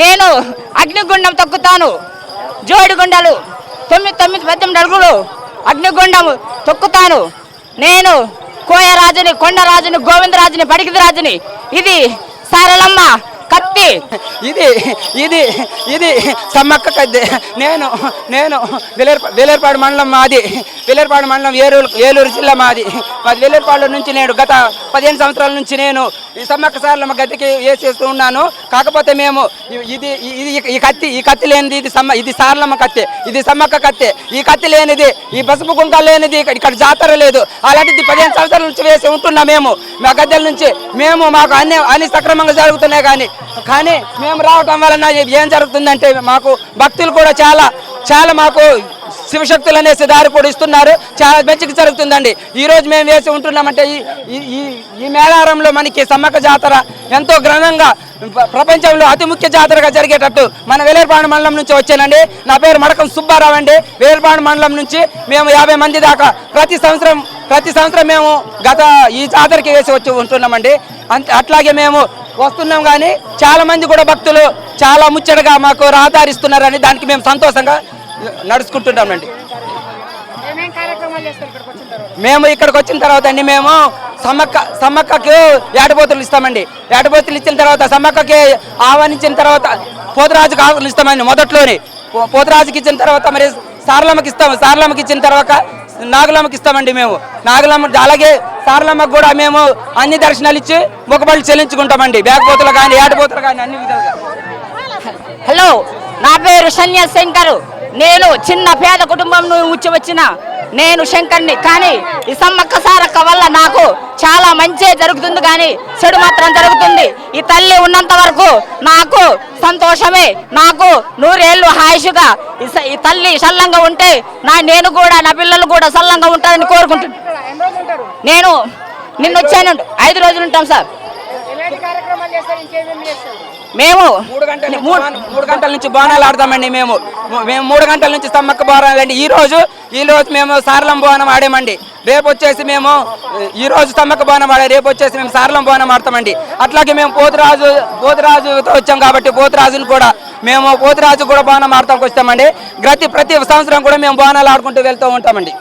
నేను అగ్నిగుండం తొక్కుతాను. జోడిగుండాలు 9 అడుగులు అగ్నిగుండం తొక్కుతాను. నేను కోయరాజుని, కొండరాజుని, గోవిందరాజుని, పడికిది రాజుని. ఇది సారలమ్మ కత్తి. ఇది ఇది ఇది సమ్మక్క కత్తి. నేను వేలేరుపాడు మండలం మాది. వేలేరుపాడు మండలం ఏలూరు జిల్లా మాది. వేలేరుపాడు నుంచి నేను గత 15 సంవత్సరాల నుంచి నేను ఈ సమ్మక్క సారలమ్మ గద్దెకి వేసేస్తూ ఉన్నాను. కాకపోతే మేము ఈ కత్తి లేనిది ఇది సారలమ్మ కత్తి, ఇది సమ్మక్క కత్తి. ఈ కత్తి లేనిది, ఈ పసుపు కుంకాలు లేనిది ఇక్కడ జాతర లేదు. అలాంటిది 15 సంవత్సరాల నుంచి వేసి ఉంటున్నాం మేము. మా గద్దెల నుంచి మాకు అన్ని సక్రమంగా జరుగుతున్నాయి. కానీ మేము రావటం వలన ఏం జరుగుతుందంటే మాకు భక్తులు కూడా చాలా మాకు శివశక్తులు అనేసి దారి కూడా ఇస్తున్నారు. చాలా మంచిగా జరుగుతుందండి. ఈరోజు మేము వేసి ఉంటున్నామంటే ఈ మేళారంలో మనకి సమ్మక్క జాతర ఎంతో ఘనంగా ప్రపంచంలో అతి ముఖ్య జాతరగా జరిగేటట్టు మన వేలేరుపాడు మండలం నుంచి వచ్చానండి. నా పేరు మడకం సుబ్బారావు అండి. వేలేరుపాడు మండలం నుంచి మేము 50 మంది దాకా ప్రతి సంవత్సరం మేము ఈ జాతరకి వేసి వచ్చి ఉంటున్నామండి. అట్లాగే మేము వస్తున్నాం. కానీ చాలా మంది కూడా భక్తులు చాలా ముచ్చటగా మాకు ఆదరిస్తున్నారని దానికి మేము సంతోషంగా నడుచుకుంటున్నామండి. మేము ఇక్కడికి వచ్చిన తర్వాత అండి మేము సమ్మక్కకి ఏటపోతులు ఇస్తామండి. ఏటపోతులు ఇచ్చిన తర్వాత సమ్మక్కకి ఆహ్వానించిన తర్వాత పోతురాజుకి ఆకులు ఇస్తామండి. మొదట్లోనే పోతురాజుకి ఇచ్చిన తర్వాత మరి సారలమ్మకి ఇస్తాము. సారలమ్మకి ఇచ్చిన తర్వాత నాగులమ్మకి ఇస్తామండి. మేము నాగులమ్మ అలాగే సారలమ్మకు కూడా మేము అన్ని దర్శనాలు ఇచ్చి మొక్కుబడులు చెల్లించుకుంటామండి. బ్యాగపోతులు కానీ ఏటపోతులు కానీ అన్ని విధాలుగా. హలో, నా పేరు శంకర్. నేను చిన్న పేద కుటుంబం నుంచి వచ్చిన నేను శంకర్ని. కానీ ఈ సమ్మక్క సారక్క వల్ల నాకు చాలా మంచి జరుగుతుంది, కానీ చెడు మాత్రం జరుగుతుంది. ఈ తల్లి ఉన్నంత వరకు నాకు సంతోషమే. నాకు 100 ఏళ్ళు హాయిగా ఈ తల్లి సల్లంగా ఉంటే నేను కూడా నా పిల్లలు కూడా సల్లంగా ఉంటారని కోరుకుంటున్నాను. నేను నిన్న వచ్చాను. 5 రోజులు ఉంటాం సార్. మేము 3 గంటల నుంచి బోనాలు ఆడతామండి. మేము 3 గంటల నుంచి సమ్మక్క బోనాలు అండి. ఈ రోజు మేము సారలం బోనం ఆడామండి. రేపు వచ్చేసి మేము ఈ రోజు సమ్మక్క బోనం ఆడే, రేపు వచ్చేసి మేము సారలం బోనం ఆడతామండి. అట్లాగే మేము పోతురాజుతో వచ్చాం కాబట్టి పోతురాజును కూడా పోతురాజు కూడా బోనం ఆడతానికి వస్తామండి. ప్రతి సంవత్సరం కూడా మేము బోనాలు ఆడుకుంటూ వెళ్తూ ఉంటామండి.